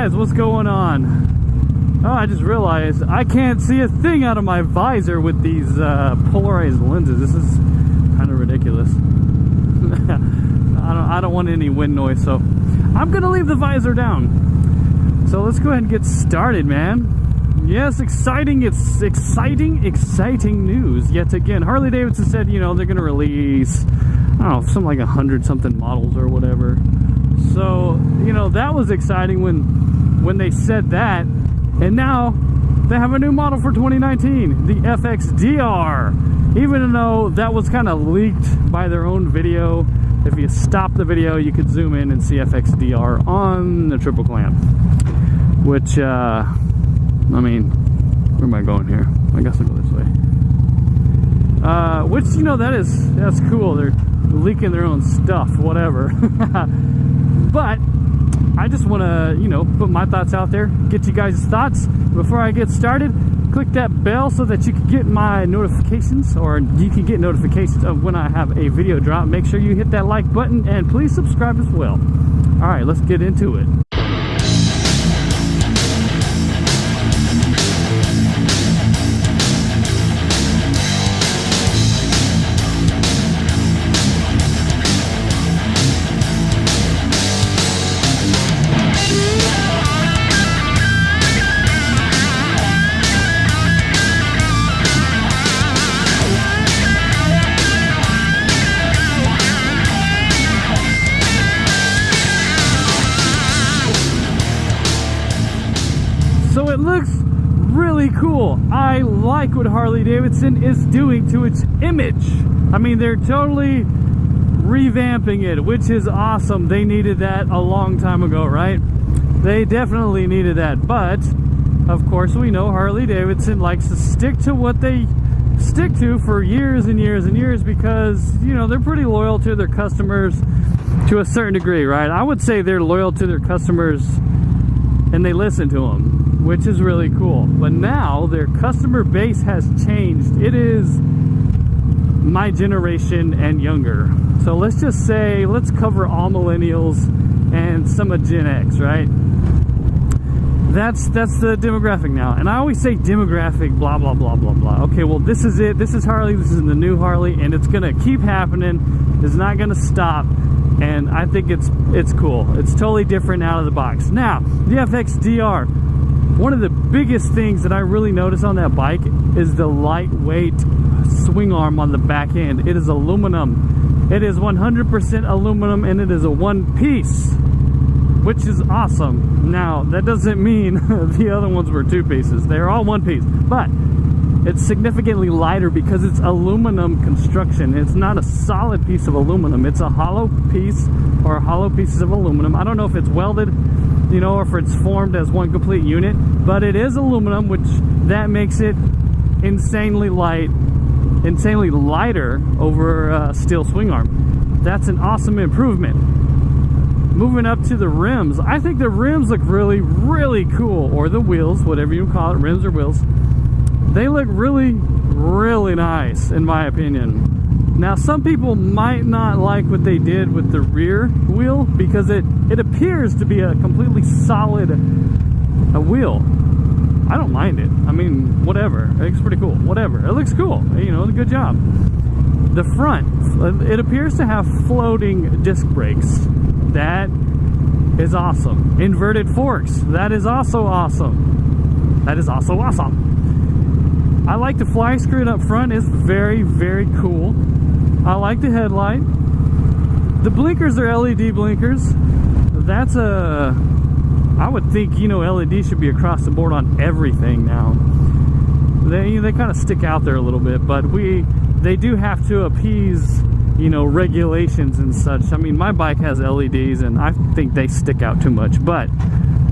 guys, what's going on? Oh, I just realized I can't see a thing out of my visor with these polarized lenses. This is kind of ridiculous. I don't want any wind noise, so I'm gonna leave the visor down. So let's go ahead and get started, man. Yes, exciting news yet again. Harley Davidson said, you know, they're gonna release, I don't know, something like 100 something models or whatever. So, you know, that was exciting when they said that. And now they have a new model for 2019, the Fxdr. Even though that was kind of leaked by their own video. If you stop the video, you could zoom in and see Fxdr on the triple clamp. Which, I mean, where am I going here? I guess I'll go this way. Which, you know, that's cool. They're leaking their own stuff, whatever. But I just want to, you know, put my thoughts out there, get you guys' thoughts. Before I get started, click that bell so that you can get my notifications, or you can get notifications of when I have a video drop. Make sure you hit that like button and please subscribe as well. All right, let's get into it. So it looks really cool. I like what Harley Davidson is doing to its image. I mean, they're totally revamping it, which is awesome. They needed that a long time ago, right? They definitely needed that. But, of course, we know Harley Davidson likes to stick to what they stick to for years and years and years because, you know, they're pretty loyal to their customers to a certain degree, right? I would say they're loyal to their customers and they listen to them, which is really cool. But now their customer base has changed. It is my generation and younger. So let's just say, let's cover all millennials and some of Gen X, right? That's the demographic now. And I always say demographic, blah, blah, blah, blah, blah. Okay, well, this is it. This is Harley. This is the new Harley, and it's going to keep happening. It's not going to stop. And I think it's cool. It's totally different out of the box. Now, the Fxdr. One of the biggest things that I really notice on that bike is the lightweight swing arm on the back end. It is aluminum. It is 100% aluminum, and it is a one piece, which is awesome. Now, that doesn't mean the other ones were two pieces. They're all one piece, but it's significantly lighter because it's aluminum construction. It's not a solid piece of aluminum. It's a hollow piece or hollow pieces of aluminum. I don't know if it's welded, you know, or if it's formed as one complete unit, but it is aluminum, which that makes it insanely lighter over steel swing arm. That's an awesome improvement. Moving up to the rims, I think the rims look really, really cool, or the wheels, whatever you call it, rims or wheels. They look really, really nice, in my opinion. Now, some people might not like what they did with the rear wheel because it appears to be a completely solid wheel. I don't mind it. I mean, whatever. It looks pretty cool. Whatever. It looks cool. You know, good job. The front, it appears to have floating disc brakes. That is awesome. Inverted forks. That is also awesome. That is also awesome. I like the fly screen up front. It's very, very cool. I like the headlight. The blinkers are LED blinkers. That's I would think, you know, LED should be across the board on everything now. They kind of stick out there a little bit, but they do have to appease, you know, regulations and such. I mean, my bike has LEDs and I think they stick out too much, but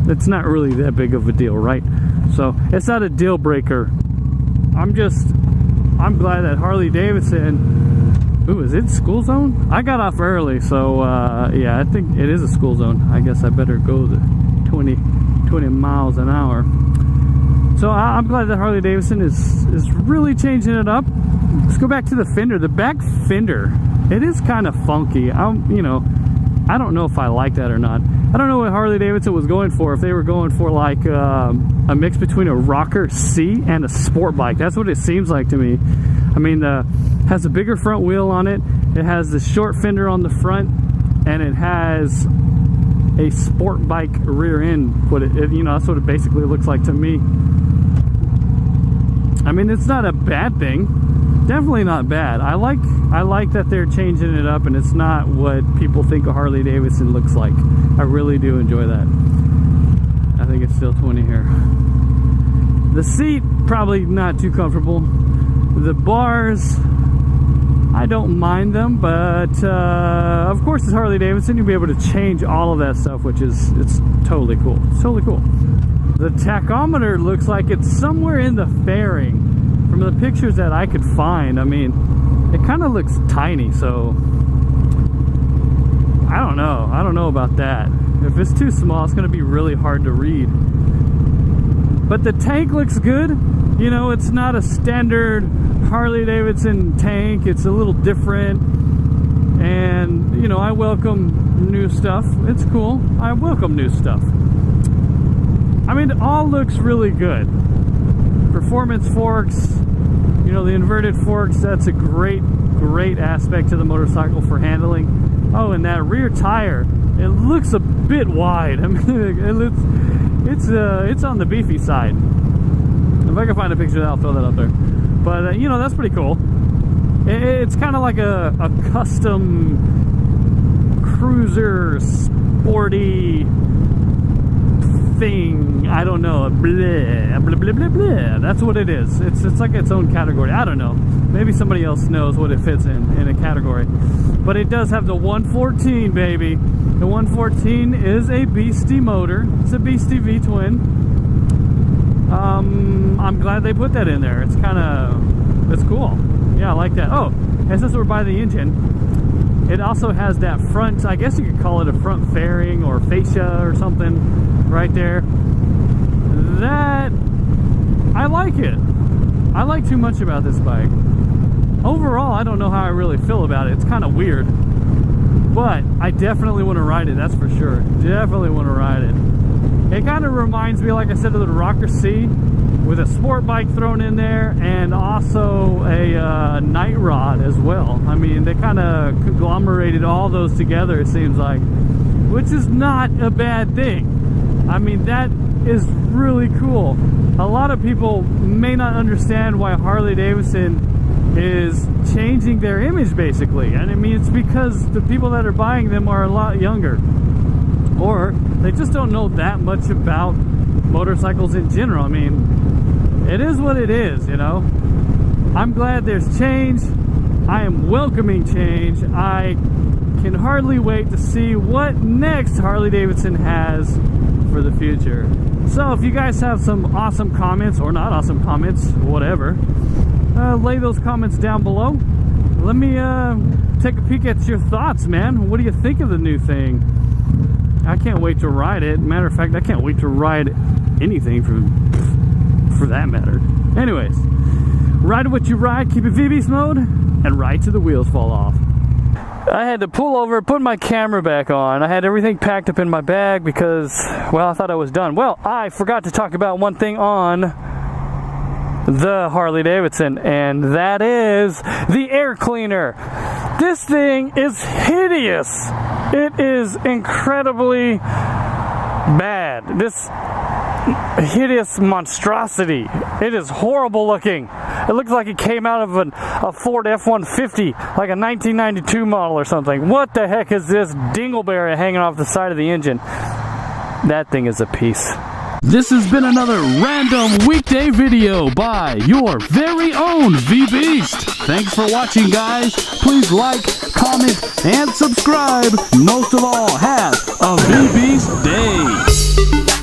it's not really that big of a deal, right? So it's not a deal breaker. I'm glad that Harley Davidson, ooh, is it school zone? I got off early, so yeah, I think it is a school zone. I guess I better go the 20 miles an hour. So I'm glad that Harley Davidson is really changing it up. Let's go back to the fender. The back fender, it is kind of funky. You know, I don't know if I like that or not. I don't know what Harley Davidson was going for, if they were going for like a mix between a rocker C and a sport bike. That's what it seems like to me. I mean, has a bigger front wheel on it. It has the short fender on the front, and it has a sport bike rear end. You know, that's what it basically looks like to me. I mean, it's not a bad thing. Definitely not bad. I like that they're changing it up, and it's not what people think a Harley Davidson looks like. I really do enjoy that. I think it's still 20 here. The seat, probably not too comfortable. The bars, I don't mind them, but of course it's Harley Davidson. You'll be able to change all of that stuff, which is, it's totally cool. It's totally cool. The tachometer looks like it's somewhere in the fairing. From the pictures that I could find, I mean, it kind of looks tiny, so I don't know. I don't know about that. If it's too small, it's going to be really hard to read. But the tank looks good. You know, it's not a standard Harley Davidson tank. It's a little different. And, you know, I welcome new stuff. It's cool. I welcome new stuff. I mean, it all looks really good. Performance forks, you know, the inverted forks, that's a great aspect to the motorcycle for handling. Oh, and that rear tire, it looks a bit wide. I mean, it's on the beefy side. If I can find a picture of that, I'll throw that up there. But you know, that's pretty cool. It's kind of like a custom cruiser sporty thing. I don't know. Blah, blah, blah, blah, blah. That's what it is. It's like its own category. I don't know. Maybe somebody else knows what it fits in a category. But it does have the 114, baby. The 114 is a beastie motor. It's a beastie V-twin. I'm glad they put that in there. It's cool. Yeah, I like that. Oh, and since we're by the engine, it also has that front, I guess you could call it a front fairing or fascia or something right there. That, I like it. I like too much about this bike. Overall, I don't know how I really feel about it. It's kind of weird. But I definitely want to ride it, that's for sure. Definitely want to ride it. It kind of reminds me, like I said, of the Rocker C with a sport bike thrown in there, and also a night rod as well. I mean, they kind of conglomerated all those together, it seems like, which is not a bad thing. I mean, that is really cool. A lot of people may not understand why Harley Davidson is changing their image, basically. And I mean, it's because the people that are buying them are a lot younger, or they just don't know that much about motorcycles in general. I mean, it is what it is, you know. I'm glad there's change. I am welcoming change. I can hardly wait to see what next Harley Davidson has for the future. So if you guys have some awesome comments, or not awesome comments, whatever, lay those comments down below. Let me take a peek at your thoughts, man. What do you think of the new thing? I can't wait to ride it. Matter of fact, I can't wait to ride anything for that matter. Anyways, ride what you ride, keep it Vbeast mode, and ride till the wheels fall off. I had to pull over, put my camera back on. I had everything packed up in my bag because, well, I thought I was done. Well, I forgot to talk about one thing on the Harley Davidson, and that is the air cleaner. This thing is hideous. It is incredibly bad. This hideous monstrosity. It is horrible looking. It looks like it came out of a Ford F-150, like a 1992 model or something. What the heck is this dingleberry hanging off the side of the engine? That thing is a piece. This has been another random weekday video by your very own Vbeast. Thanks for watching, guys. Please like, comment, and subscribe. Most of all, have a Vbeast day.